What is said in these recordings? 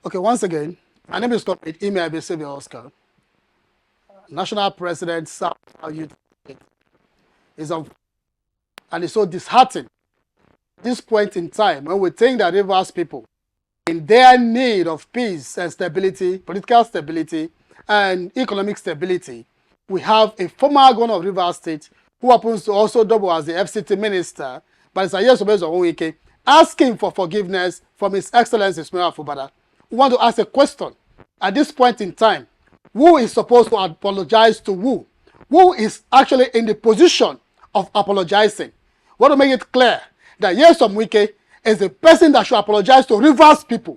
Okay, once again, my name is Comrade Ime Abesebe Oscar. National President South Youth is on, and it's so disheartening at this point in time when we think that Rivers people, in their need of peace and stability, political stability, and economic stability, we have a former governor of Rivers State who happens to also double as the FCT minister, but it's a yes Wike, asking for forgiveness from His Excellency Ismail Afubada. We want to ask a question at this point in time. Who is supposed to apologize to who? Who is actually in the position of apologizing? We want to make it clear that Nyesom Wike is the person that should apologize to Rivers people.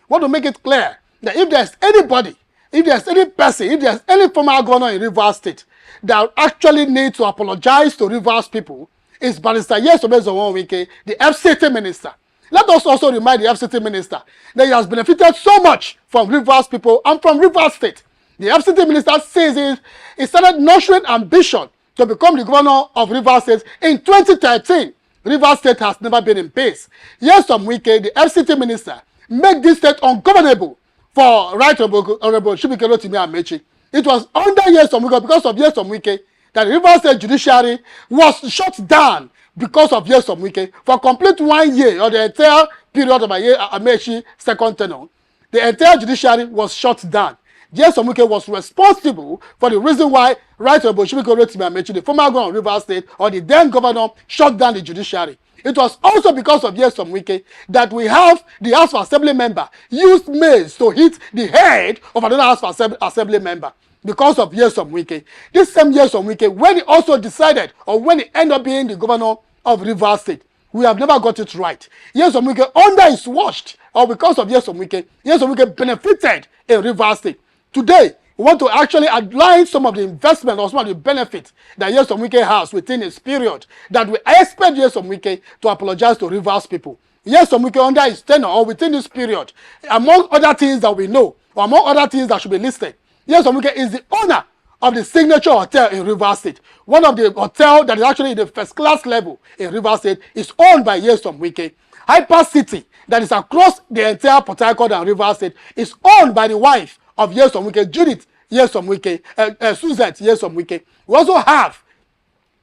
We want to make it clear that if there's anybody, if there's any person, if there's any former governor in Rivers State that actually needs to apologize to Rivers people, is Barrister Nyesom Wike, the FCT minister. Let us also remind the FCT minister that he has benefited so much from Rivers people and from Rivers State. The FCT minister says he started nurturing ambition to become the governor of Rivers State in 2013. Rivers State has never been in peace. Nyesom Wike, the FCT minister, made this state ungovernable for Right Honorable Chibuike Rotimi Amechi. It was under Nyesom Wike, because of Nyesom Wike, that the Rivers State judiciary was shut down because of Nyesom Wike for complete 1 year, or the entire period of Amechi's second tenure. The entire judiciary was shut down. Nyesom Wike was responsible for the reason why Right Honorable Chibuike Rotimi Amechi, the former governor of Rivers State, or the then governor, shut down the judiciary. It was also because of Nyesom Wike that we have the House of Assembly member used mace to hit the head of another House of Assembly member. Because of Nyesom Wike. This same Nyesom Wike, when he also decided, or when he ended up being the governor of Rivers State, we have never got it right. Nyesom Wike, under his watch, or because of Nyesom Wike benefited in Rivers State. Today, we want to actually outline some of the investment or some of the benefits that Nyesom Wike has within his period, that we expect Nyesom Wike to apologize to Rivers people. Nyesom Wike, under his tenure or within this period, among other things that we know, or among other things that should be listed, Nyesom Wike is the owner of the Signature Hotel in Rivers State. One of the hotels that is actually in the first class level in Rivers State is owned by Nyesom Wike. Hyper City, that is across the entire Port Harcourt and Rivers State, is owned by the wife of Nyesom Wike, Judith Nyesom Wike, Suzette Nyesom Wike. We also have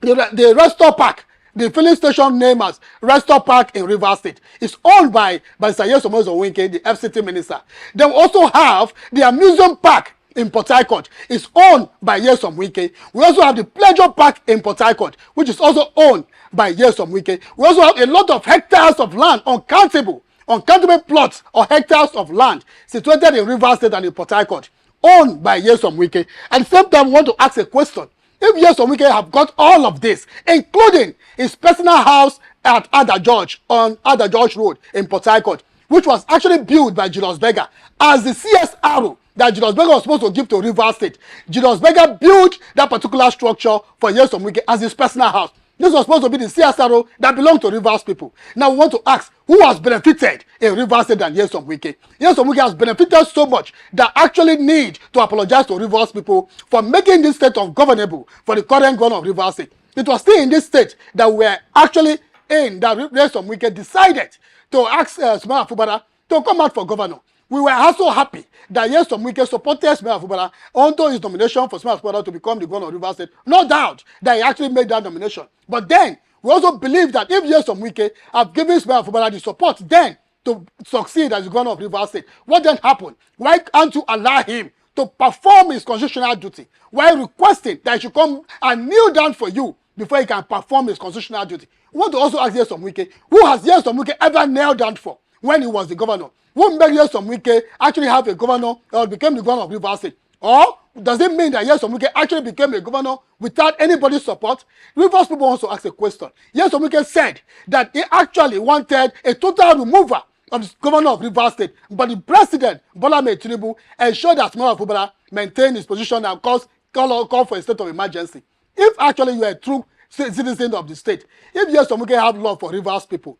the Resto Park, the filling station name as Resto Park in Rivers State, is owned by Mr. Nyesom Wike, the FCT minister. Then we also have the amusement park in Port Harcourt, is owned by Nyesom Wike. We also have the Pleasure Park in Port Harcourt, which is also owned by Nyesom Wike. We also have a lot of hectares of land, uncountable plots or hectares of land situated in Rivers State and in Port Harcourt, owned by Nyesom Wike. At the same time, we want to ask a question. If Nyesom Wike have got all of this, including his personal house at Ada George on Ada George Road in Port Harcourt, which was actually built by Julius Berger as the CSRO that Julius Berger was supposed to give to Rivers State. Julius Berger built that particular structure for Nyesom Wike as his personal house. This was supposed to be the CSRO that belonged to Rivers people. Now we want to ask, who has benefited in Rivers State than Nyesom Wike? Nyesom Wike has benefited so much that actually need to apologize to Rivers people for making this state ungovernable for the current governor of Rivers State. It was still in this state that we were actually in that Nyesom Wike decided to ask Ismail Afubada to come out for governor. We were also happy that Nyesom Wike supported Ismail Afubada onto his nomination for Ismail Afubada to become the governor of Rivers State. No doubt that he actually made that nomination. But then, we also believe that if Nyesom Wike have given Ismail Afubada the support then to succeed as the governor of Rivers State, what then happened? Why can't you allow him to perform his constitutional duty while requesting that he should come and kneel down for you before he can perform his constitutional duty? We want to also ask Nyesom Wike, who has Nyesom Wike ever knelt down for when he was the governor? Who made Nyesom Wike actually have a governor or became the governor of Rivers State? Or does it mean that Nyesom Wike actually became a governor without anybody's support? Rivers people also ask a question. Nyesom Wike said that he actually wanted a total removal of the governor of Rivers State, but the president, Bola Ahmed Tinubu, ensured that Ismail Afubada maintained his position and call for a state of emergency. If actually you are a true citizen of the state, if Nyesom Wike have love for Rivers people,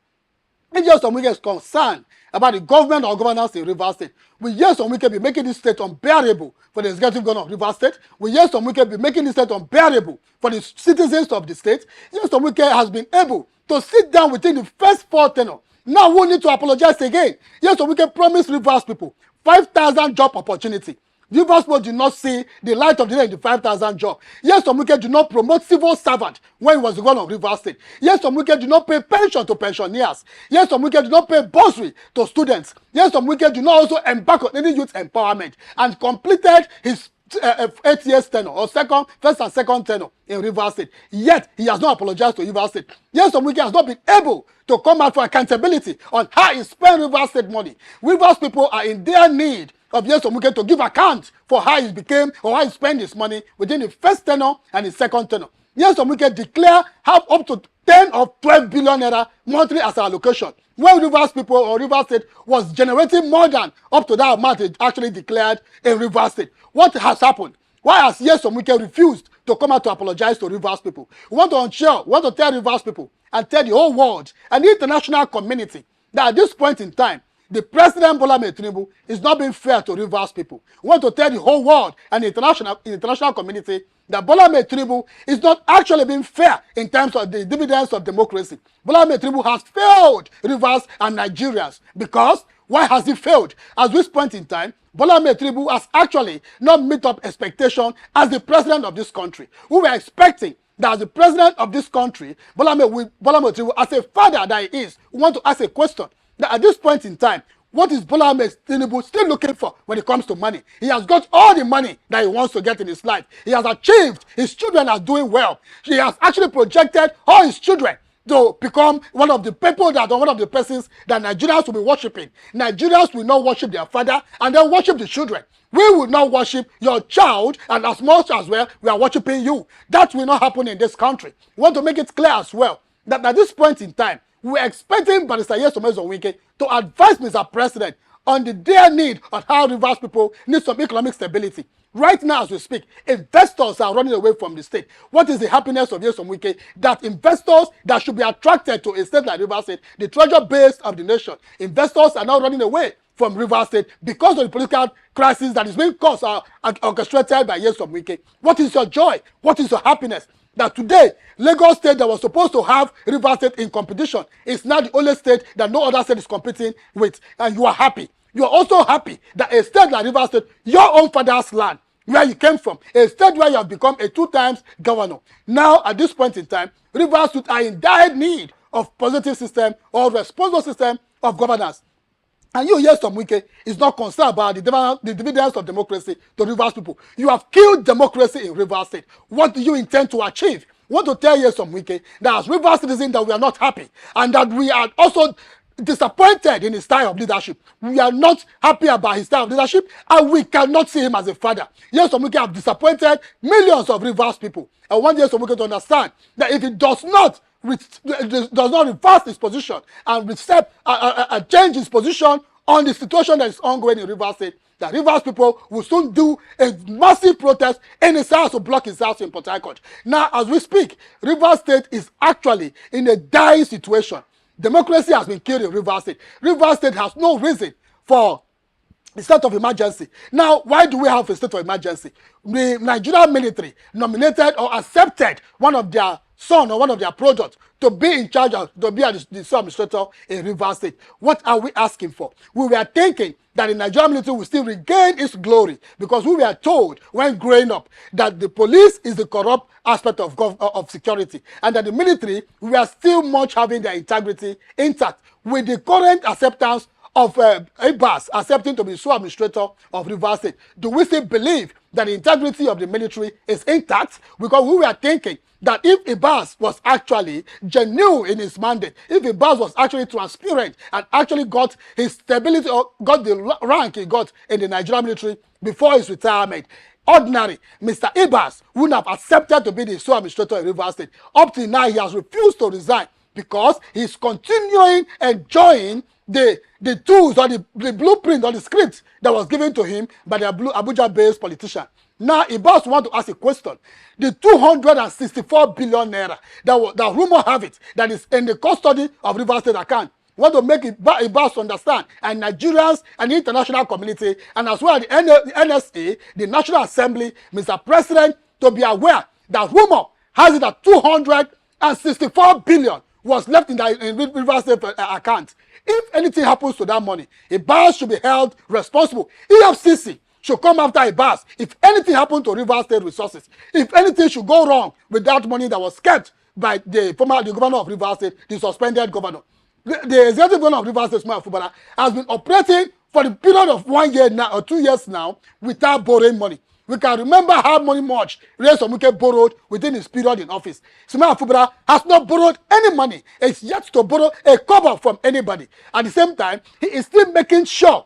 if Nyesom Wike is concerned about the government or governance in Rivers State, will Nyesom Wike be making this state unbearable for the executive governor of Rivers State? Will Nyesom Wike be making this state unbearable for the citizens of the state? Nyesom Wike has been able to sit down within the first 4 tenure Now we need to apologize again. Yes, so we can promise Rivers people 5,000 job opportunity. Rivers people did not see the light of the day in the 5,000 job. Yes, Omuke did not promote civil servant when he was the governor of Rivers State. Yes, Omuke did not pay pension to pensioners. Yes, Omuke did not pay bursary to students. Yes, Omuke did not also embark on any youth empowerment and completed his 8 years tenure or first and second tenure in Rivers State. Yet he has not apologized to Rivers State. Yes, Omuke has not been able to come out for accountability on how he spent Rivers State money. Rivers people are in their need of Yes Omuke to give account for how he became or how he spent his money within the first tenure and the second tenure. Yes Omuke declare have up to 10 or 12 billion naira monthly as allocation, when Rivers people or Rivers State was generating more than up to that amount it actually declared in Rivers State. What has happened? Why has Yes Omuke refused to come out to apologize to Rivers people? We want to ensure, we want to tell Rivers people and tell the whole world and the international community that at this point in time, the President Bola Ahmed Tinubu is not being fair to Rivers people. We want to tell the whole world and the international community that Bola Ahmed Tinubu is not actually being fair in terms of the dividends of democracy. Bola Ahmed Tinubu has failed Rivers and Nigerians. Because why has he failed? At this point in time, Bola Ahmed Tinubu has actually not met up expectation as the president of this country. We were expecting that as the president of this country, Bola Ahmed Tinubu, as a father that he is, we want to ask a question. That at this point in time, what is Bola Ahmed Tinubu still looking for when it comes to money? He has got all the money that he wants to get in his life. He has achieved. His children are doing well. He has actually projected all his children to become one of the people that, or one of the persons that Nigerians will be worshiping. Nigerians will not worship their father and then worship the children. We will not worship your child, and as much as well, we are worshiping you. That will not happen in this country. We want to make it clear as well that at this point in time, we are expecting Barrister Nyesom Ezonwike to advise Mr. President on the dire need of how Rivers people need some economic stability. Right now, as we speak, investors are running away from the state. What is the happiness of Nyesom Wike? That investors that should be attracted to a state like Rivers State, the treasure base of the nation, investors are now running away from Rivers State because of the political crisis that is being caused or orchestrated by Nyesom Wike. What is your joy? What is your happiness? That today, Lagos State that was supposed to have Rivers State in competition is now the only state that no other state is competing with, and you are happy. You are also happy that a state like Rivers State, your own father's land, where you came from, a state where you have become a 2 times governor. Now, at this point in time, Rivers State are in dire need of positive system or responsible system of governance. And you, Nyesom Wike, is not concerned about the dividends of democracy to Rivers people. You have killed democracy in Rivers State. What do you intend to achieve? I want to tell Nyesom Wike that as Rivers citizens that we are not happy and that we are also disappointed in his style of leadership. We are not happy about his style of leadership and we cannot see him as a father. Nyesom Wike have disappointed millions of Rivers people. I want Nyesom Wike to understand that if he does not reverse his position and change his position on the situation that is ongoing in Rivers State, that Rivers people will soon do a massive protest in his house to block his house in Port Harcourt. Now, as we speak, Rivers State is actually in a dire situation. Democracy has been killed in Rivers State. Rivers State has no reason for the state of emergency. Now, why do we have a state of emergency? The Nigerian military nominated or accepted one of their son or one of their products to be in charge of, to be the sole administrator in Rivers State. What are we asking for? We were thinking that the Nigerian military will still regain its glory because we were told when growing up that the police is the corrupt aspect of security and that the military, we are still much having their integrity intact. With the current acceptance of Abbas accepting to be sole administrator of Rivers State, do we still believe that the integrity of the military is intact? Because we were thinking that if Abbas was actually genuine in his mandate, if Abbas was actually transparent and actually got his stability or got the rank he got in the Nigerian military before his retirement, ordinary Mr. Abbas wouldn't have accepted to be the sole administrator in Rivers State. Up till now, he has refused to resign because he's continuing enjoying the tools or the blueprint or the script that was given to him by the Abuja-based politician. Now, Abbas want to ask a question. The 264 billion naira that rumor have it that is in the custody of Rivers State account. Want to make Abbas understand, and Nigerians and the international community, and as well the NSA, the National Assembly, Mr. President, to be aware that rumor has it that 264 billion was left in Rivers State account. If anything happens to that money, Ibas should be held responsible. EFCC should come after Ibas. If anything happened to Rivers State Resources, if anything should go wrong with that money that was kept by the governor of Rivers State, the suspended governor. The executive governor of Rivers State, Smile Fubara, has been operating for the period of 1 year now or 2 years now without borrowing money. We can remember how much Ray Somuke borrowed within his period in office. Smile Fubara has not borrowed any money. It's yet to borrow a kobo from anybody. At the same time, he is still making sure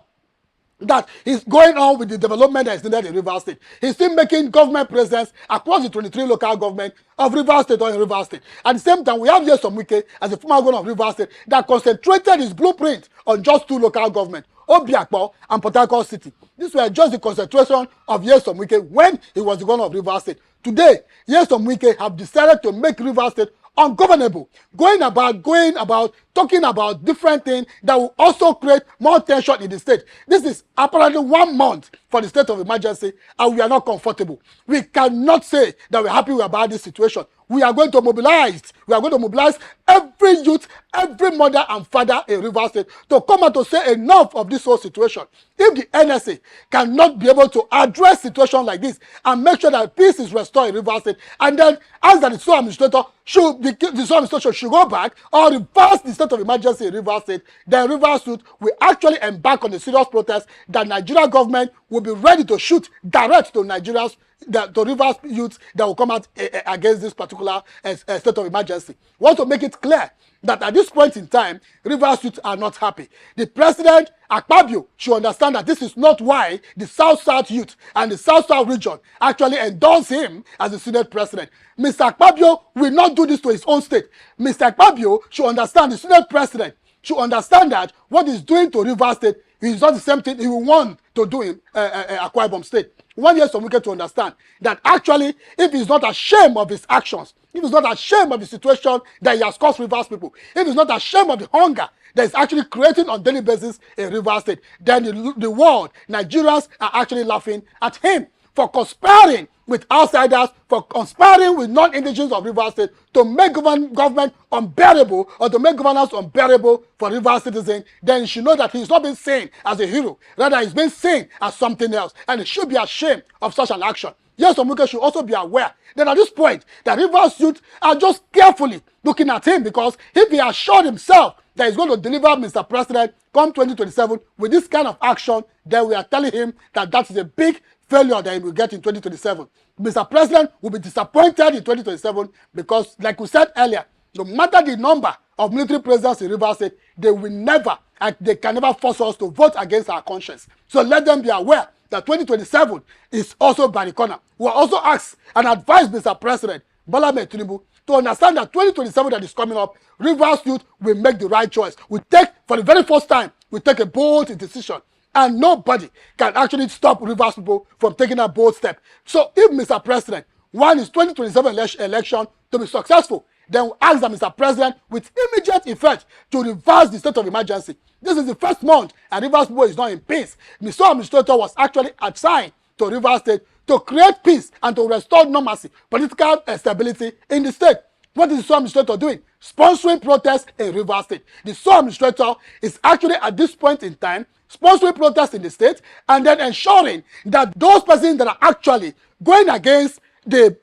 that he's going on with the development that is needed in Rivers State. He's still making government presence across the 23 local government of Rivers State or in Rivers State. At the same time, we have here Somuke as a former governor of Rivers State that concentrated his blueprint on just 2 local governments, Obiakpo and Port Harcourt City. These were just the concentration of Nyesom Wike when he was the governor of Rivers State. Today, Nyesom Wike have decided to make Rivers State ungovernable, going about talking about different things that will also create more tension in the state. This is apparently 1 month for the state of emergency, and we are not comfortable. We cannot say that we're happy about this situation. We are going to mobilize. We are going to mobilize every youth, every mother and father in Rivers State to come out to say enough of this whole situation. If the NSA cannot be able to address situation like this and make sure that peace is restored in Rivers State, and then ask that the sole administrator should go back or reverse the state of emergency in Rivers State, then Rivers Youth will actually embark on a serious protest that Nigeria government will be ready to shoot direct to Nigerians, to Rivers youths that will come out against this particular state of emergency. We want to make it clear that at this point in time, Rivers youths are not happy. The president, Akpabio, should understand that this is not why the South-South youth and the South-South region actually endorse him as the Senate president. Mr. Akpabio will not do this to his own state. Mr. Akpabio should understand, the Senate president should understand that what he's doing to Rivers State is not the same thing he will want to do in Akwa Ibom State. One year some wicked to understand that actually, if he's not ashamed of his actions, if he's not ashamed of the situation that he has caused Rivers people, if he's not ashamed of the hunger that is actually creating on daily basis in Rivers State, then the world, Nigerians are actually laughing at him for conspiring with outsiders, for conspiring with non-indigenous of Rivers State to make government unbearable or to make governance unbearable for Rivers citizens. Then you should know that he's not being seen as a hero, rather he's being seen as something else, and he should be ashamed of such an action. Yes, Omuke should also be aware that at this point, the Rivers youth are just carefully looking at him, because if he assured himself that he's going to deliver Mr. President come 2027 with this kind of action, then we are telling him that that is a big failure that he will get in 2027. Mr. President will be disappointed in 2027 because, like we said earlier, no matter the number of military presidents in Rivers State, they can never force us to vote against our conscience. So let them be aware that 2027 is also by the corner. We will also ask and advise Mr. President Bola Ahmed Tinubu to understand that 2027 that is coming up, Rivers youth will make the right choice. For the very first time, we take a bold decision. And nobody can actually stop Rivers people from taking a bold step. So if Mr. President wants his 2027 election to be successful, then we ask that Mr. President, with immediate effect, to reverse the state of emergency. This is the first month and Rivers people is not in peace. Mr. Administrator was actually assigned to Rivers State to create peace and to restore normalcy, political stability in the state. What is the sole administrator doing? Sponsoring protests in Rivers State. The sole administrator is actually, at this point in time, sponsoring protests in the state and then ensuring that those persons that are actually going against the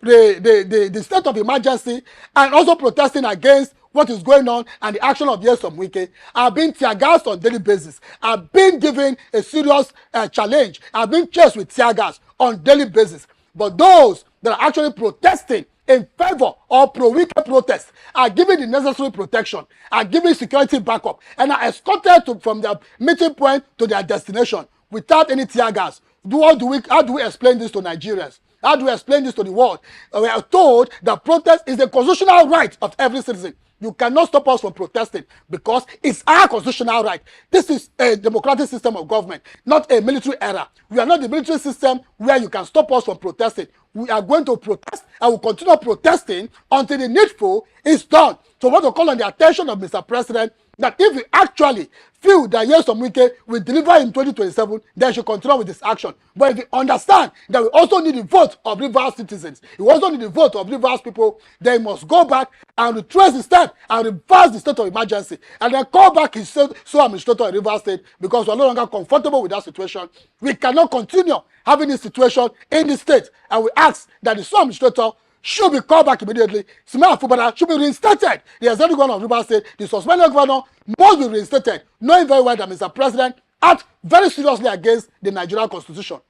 state of emergency and also protesting against what is going on and the action of Nyesom Wike are being tear gassed on daily basis, are being given a serious challenge, are being chased with tear gas on daily basis. But those that are actually protesting in favor of pro-wike protests are given the necessary protection, are given security backup, and are escorted from their meeting point to their destination without any tear gas. How do we explain this to Nigerians? How do we explain this to the world? We are told that protest is the constitutional right of every citizen. You cannot stop us from protesting because it's our constitutional right. This is a democratic system of government, not a military era. We are not the military system where you can stop us from protesting. We are going to protest and will continue protesting until the needful is done. So I want to call on the attention of Mr. President that if we actually feel that Nyesom Wike will deliver in 2027, then should continue with this action. But if we understand that we also need the vote of Rivers citizens, we also need the vote of Rivers people, then he must go back and retrace the step and reverse the state of emergency and then call back his sole administrator in Rivers State, because we are no longer comfortable with that situation. We cannot continue having this situation in the state, and we ask that the sole administrator should be called back immediately. Simon Afubara should be reinstated. The executive governor of Rivers State, the suspended governor, must be reinstated, knowing very well that Mr. President act very seriously against the Nigerian Constitution.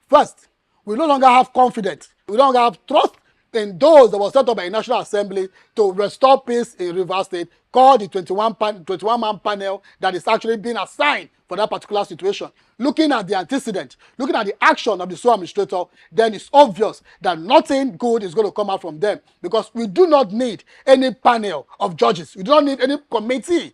First, we no longer have confidence. We no longer have trust in those that were set up by the National Assembly to restore peace in Rivers State, called the 21-man panel that is actually being assigned for that particular situation. Looking at the antecedent, looking at the action of the sole administrator, then it's obvious that nothing good is going to come out from them, because we do not need any panel of judges. We do not need any committee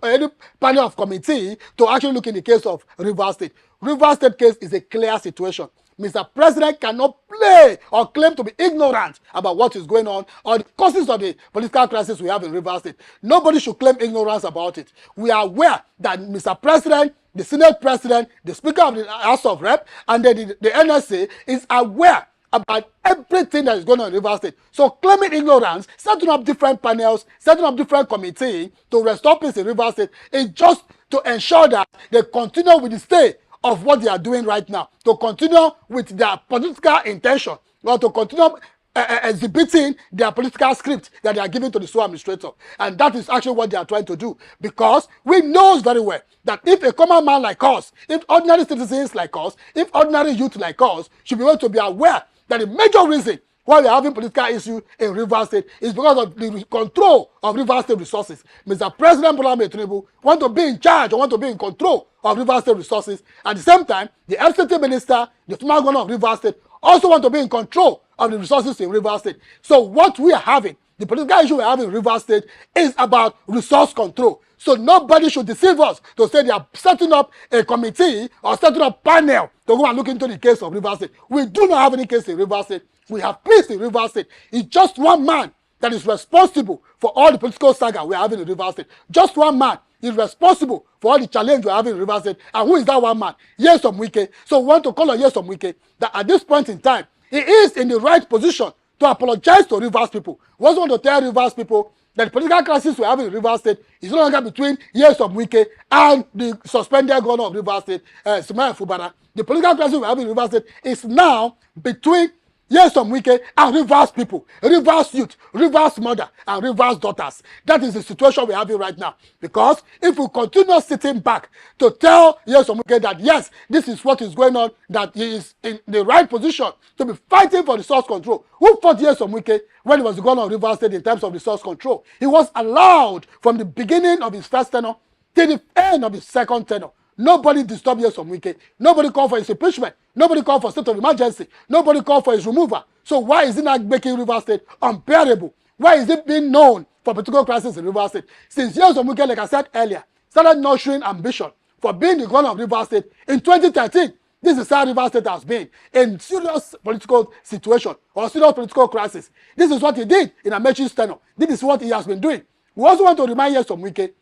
any panel of committee to actually look in the case of Rivers State. Rivers State case is a clear situation. Mr. President cannot play or claim to be ignorant about what is going on or the causes of the political crisis we have in Rivers State. Nobody should claim ignorance about it. We are aware that Mr. President, the Senate President, the Speaker of the House of Rep, and the NSA is aware about everything that is going on in Rivers State. So claiming ignorance, setting up different panels, setting up different committees to restore peace in Rivers State is just to ensure that they continue with the stay of what they are doing right now, to continue with their political intention, or to continue exhibiting their political script that they are giving to the sole administrator. And that is actually what they are trying to do, because we know very well that if a common man like us, if ordinary citizens like us, if ordinary youth like us should be able to be aware that the major reason why we are having political issues in Rivers State is because of the control of Rivers State resources. Mr. President Bola Tinubu want to be in charge or want to be in control of Rivers State resources. At the same time, the FCT minister, the former governor of Rivers State, also want to be in control of the resources in Rivers State. So what we are having, the political issue we are having in Rivers State, is about resource control. So nobody should deceive us to say they are setting up a committee or setting up a panel to go and look into the case of Rivers State. We do not have any case in Rivers State. We have peace in Rivers State. It's just one man that is responsible for all the political saga we are having in Rivers State. Just one man is responsible for all the challenge we are having in Rivers State. And who is that one man? Nyesom Wike. So we want to call on Nyesom Wike that at this point in time, he is in the right position to apologize to Rivers people. We also want to tell Rivers people that the political crisis we have in Rivers State is no longer between Nyesom Wike and the suspended governor of Rivers State, Simon Afubara. The political crisis we have in Rivers State is now between Nyesom Wike and Rivers people, Rivers youth, Rivers mother, and Rivers daughters. That is the situation we're having right now. Because if we continue sitting back to tell Nyesom Wike that yes, this is what is going on, that he is in the right position to be fighting for resource control. Who fought Nyesom Wike when he was the governor of Rivers State in terms of resource control? He was allowed from the beginning of his first tenure till the end of his second tenure. Nobody disturbed Nyesom Wike. Nobody called for his impeachment. Nobody called for state of emergency. Nobody called for his removal. So why is it not making Rivers State unbearable? Why is it being known for political crisis in Rivers State? Since Nyesom Wike, like I said earlier, started nurturing ambition for being the governor of Rivers State in 2013. This is how Rivers State has been in serious political situation or serious political crisis. This is what he did in Amechi's tenure. This is what he has been doing. We also want to remind Nyesom Wike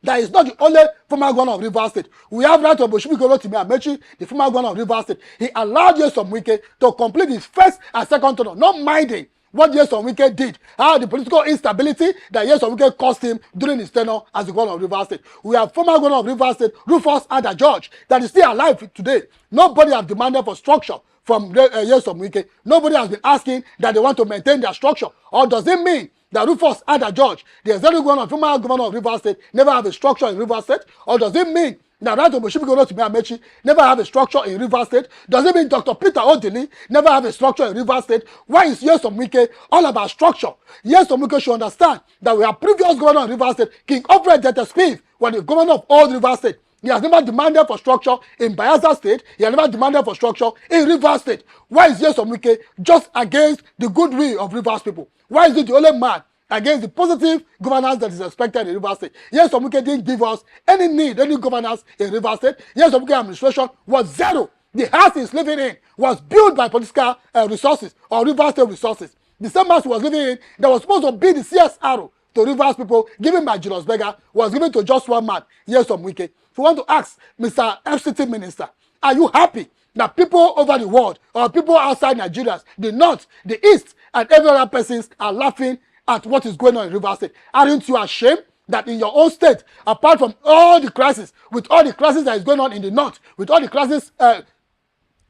that is not the only former governor of Rivers State. We have right of Oshimiko Amechi, the former governor of Rivers State. He allowed Nyesom Wike to complete his first and second tenure, not minding what Nyesom Wike did, how the political instability that Nyesom Wike caused him during his tenure as the governor of Rivers State. We have former governor of Rivers State, Rufus Ada George, that is still alive today. Nobody has demanded for structure from Nyesom Wike. Nobody has been asking that they want to maintain their structure. Or does it mean that Rufus Ada George, the executive governor, former governor of Rivers State, never have a structure in Rivers State? Or does it mean that Right Oboshimiko Amechi never have a structure in Rivers State? Does it mean Dr. Peter Odili never have a structure in Rivers State? Why is Nyesom Wike all about structure? Nyesom Wike should understand that we have previous governor of Rivers State, King Alfred Smith, was the governor of all Rivers State. He has never demanded for structure in Bayelsa State. He has never demanded for structure in Rivers State. Why is Nyesom Wike just against the goodwill of Rivers people? Why is he the only man against the positive governance that is expected in Rivers State? Nyesom Wike didn't give us any need, any governance in Rivers State. Nyesom Wike administration was zero. The house he's living in was built by political resources or Rivers State resources. The same house he was living in that was supposed to be the CSRO to Rivers people, given by Julius Berger, was given to just one man, Nyesom Wike. So we want to ask Mr. FCT Minister, are you happy that people over the world, or people outside Nigeria, the North, the East, and every other persons are laughing at what is going on in Rivers State? Aren't you ashamed that in your own state, apart from all the crisis, with all the crisis that is going on in the North, with all the crisis,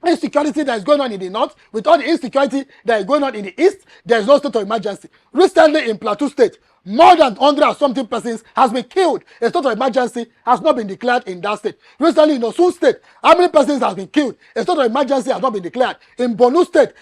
insecurity that is going on in the North, with all the insecurity that is going on in the East, there is no state of emergency. Recently in Plateau State, more than 100 and something persons has been killed. A state of emergency has not been declared in that state. Recently in Osun State, how many persons have been killed? A state of emergency has not been declared. In Borno State,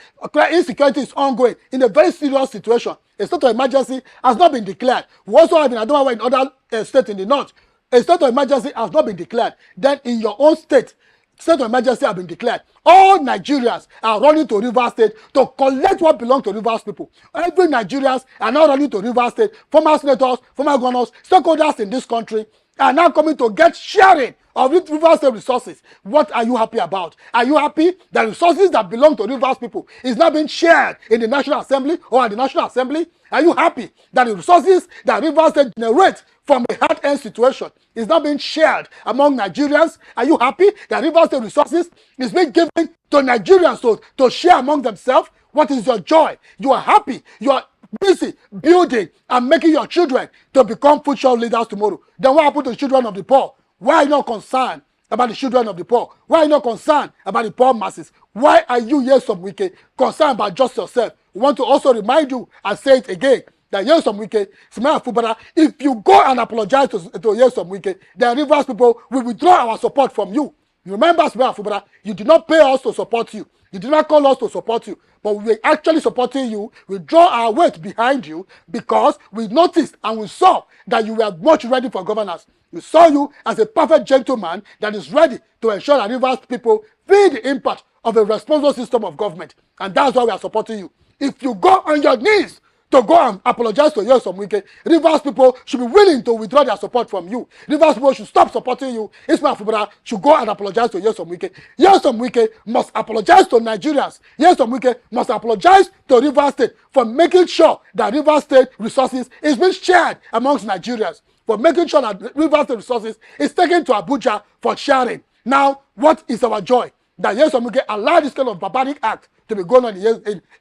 insecurity is ongoing in a very serious situation. A state of emergency has not been declared. We also have in Adamawa in other states in the North. A state of emergency has not been declared. Then in your own state, state of emergency has been declared. All Nigerians are running to Rivers State to collect what belongs to Rivers people. Every Nigerians are now running to Rivers State. Former senators, former governors, stakeholders in this country are now coming to get sharing of Rivers State resources. What are you happy about? Are you happy that resources that belong to Rivers people is not being shared in the National Assembly or at the National Assembly? Are you happy that the resources that Rivers State generates from a hard-earned situation is not being shared among Nigerians? Are you happy that Rivers State resources is being given to Nigerians to share among themselves? What is your joy? You are happy. You are busy building and making your children to become future leaders tomorrow. Then what happened to the children of the poor? Why are you not concerned about the children of the poor? Why are you not concerned about the poor masses? Why are you, Nyesom Wike, concerned about just yourself? We want to also remind you and say it again, that Nyesom Wike, Simaya Fubara, if you go and apologize to Nyesom Wike, the Rivers people will withdraw our support from you. You remember, Simaya Fubara, you did not pay us to support you. You did not call us to support you. But we were actually supporting you. We draw our weight behind you because we noticed and we saw that you were much ready for governance. We saw you as a perfect gentleman that is ready to ensure that Rivers people feel the impact of a responsible system of government. And that's why we are supporting you. If you go on your knees to go and apologize to Nyesom Wike, Rivers people should be willing to withdraw their support from you. Rivers people should stop supporting you. Ismail Fubara should go and apologize to Nyesom Wike. Nyesom Wike must apologize to Nigerians. Nyesom Wike must apologize to Rivers State for making sure that Rivers State resources is being shared amongst Nigerians, for making sure that Rivers State resources is taken to Abuja for sharing. Now, what is our joy? That Nyesom Wike allowed this kind of barbaric act to be going on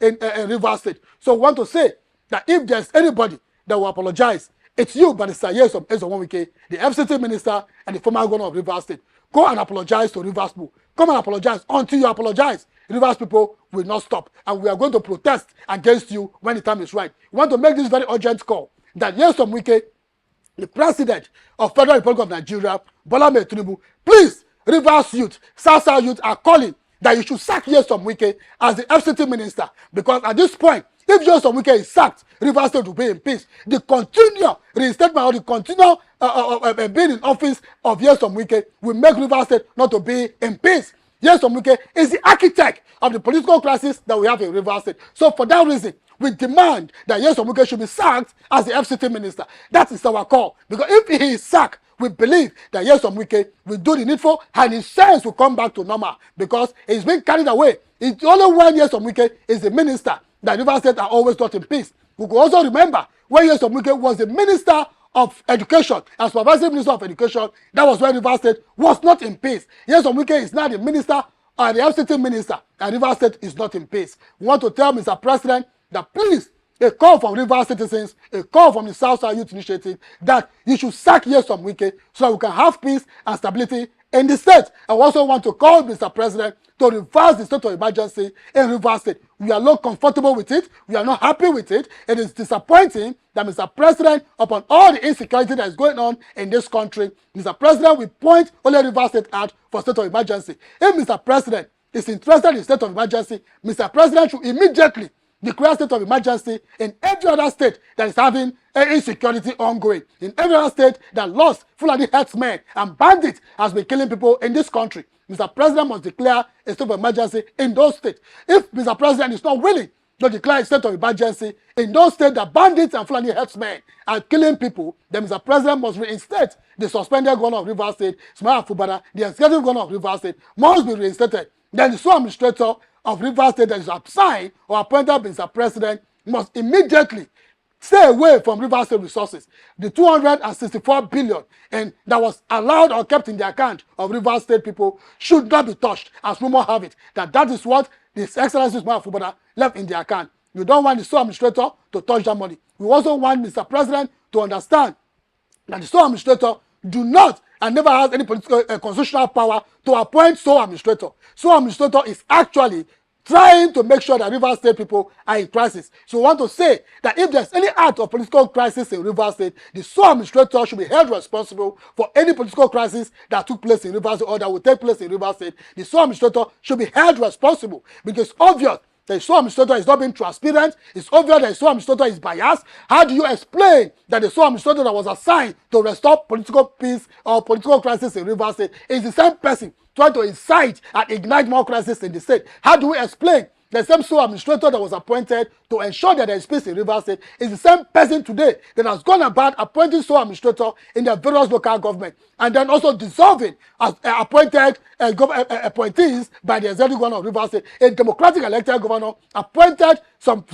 in Rivers State. So we want to say that if there's anybody that will apologize, it's you, Barrister Nyesom Wike, the FCT minister and the former governor of Rivers State. Go and apologize to Rivers people. Come and apologize. Until you apologize, Rivers people will not stop. And we are going to protest against you when the time is right. We want to make this very urgent call that Nyesom Wike, the president of Federal Republic of Nigeria, Bola Ahmed Tinubu, please, Rivers youth, South youth are calling that you should sack Nyesom Wike as the FCT minister. Because at this point, if Nyesom Wike is sacked, Rivers State will be in peace. The continual reinstatement or the continual being in office of Nyesom Wike will make Rivers State not to be in peace. Nyesom Wike is the architect of the political crisis that we have in Rivers State. So for that reason, we demand that Nyesom Wike should be sacked as the FCT minister. That is our call. Because if he is sacked, we believe that Nyesom Wike will do the needful and his sense will come back to normal because he's been carried away. It's only when Nyesom Wike is the minister that Rivers State are always not in peace. We could also remember when Nyesom Wike was the minister of education, as supervisory minister of education, that was when Rivers State was not in peace. Nyesom Wike is now the minister or the FCT minister, and Rivers State is not in peace. We want to tell Mr. President that please, a call from Rivers citizens, a call from the South Youth Initiative, that you should sack Nyesom Wike so that we can have peace and stability in the state. I also want to call Mr. President to reverse the state of emergency in Rivers State. We are not comfortable with it. We are not happy with it. It is disappointing that Mr. President, upon all the insecurity that is going on in this country, Mr. President will point only Rivers State out for state of emergency. If Mr. President is interested in state of emergency, Mr. President should immediately declare state of emergency in every other state that is having insecurity ongoing. In every other state that lost Fulani herdsmen and bandits has been killing people in this country. Mr. President must declare a state of emergency in those states. If Mr. President is not willing to declare a state of emergency in those states that bandits and Fulani herdsmen are killing people, then Mr. President must reinstate the suspended governor of Rivers State, Ismail Fubara, the executive governor of Rivers State, must be reinstated. Then the sole administrator of Rivers State that is assigned or appointed by Mr. President must immediately stay away from Rivers State resources. The 264 billion and that was allowed or kept in the account of Rivers State people should not be touched, as rumor have it, that is what His Excellency Usman Fuboda left in the account. You don't want the sole administrator to touch that money. We also want Mr. President to understand that the sole administrator do not and never has any political constitutional power to appoint sole administrator. Sole administrator is actually trying to make sure that Rivers State people are in crisis. So we want to say that if there's any act of political crisis in Rivers State, the sole administrator should be held responsible for any political crisis that took place in Rivers State or that will take place in Rivers State. The sole administrator should be held responsible because it's obvious the sole administrator is not being transparent. It's obvious that the sole administrator is biased. How do you explain that the sole administrator that was assigned to restore political peace or political crisis in Rivers State is the same person trying to incite and ignite more crisis in the state? How do we explain the same sole administrator that was appointed to ensure that there is peace in Rivers State is the same person today that has gone about appointing sole administrator in the various local government and then also dissolving as appointed appointees by the executive governor of Rivers State, a democratic elected governor appointed some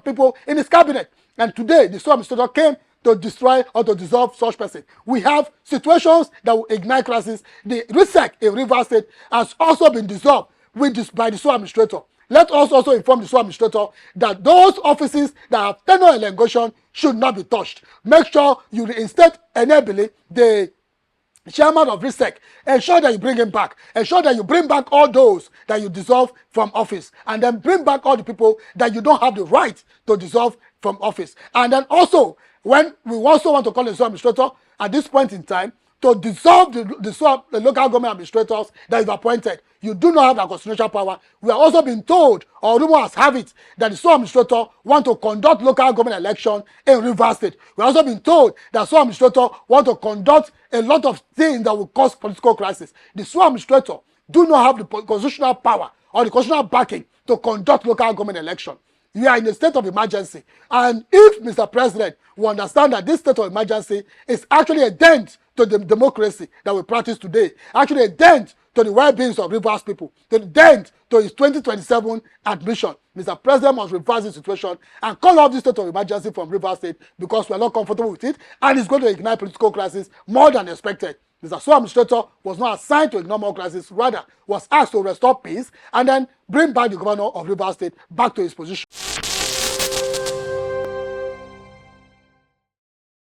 people in his cabinet, and today the sole administrator came to destroy or to dissolve such person. We have situations that will ignite crisis. The RISEC in Rivers State has also been dissolved by the sole administrator. Let us also inform the sole administrator that those offices that have tenure elongation should not be touched. Make sure you reinstate enabling the chairman of RISEC. Ensure that you bring him back. Ensure that you bring back all those that you dissolve from office. And then bring back all the people that you don't have the right to dissolve from office. And then also, when we also want to call the sole administrator at this point in time to dissolve the local government administrators that you've appointed. You do not have that constitutional power. We are also being told, or rumors have it, that the sole administrator want to conduct local government election in Rivers State. We are also being told that sole administrator want to conduct a lot of things that will cause political crisis. The sole administrator do not have the constitutional power or the constitutional backing to conduct local government election. We are in a state of emergency. And if Mr. President will understand that this state of emergency is actually a dent to the democracy that we practice today, actually a dent to the well-being of Rivers people, to the dent to his 2027 admission, Mr. President must reverse the situation and call off this state of emergency from Rivers State because we are not comfortable with it and it's going to ignite political crisis more than expected. Mr. Sole Administrator was not assigned to ignore more crisis, rather was asked to restore peace and then bring back the governor of Rivers State back to his position.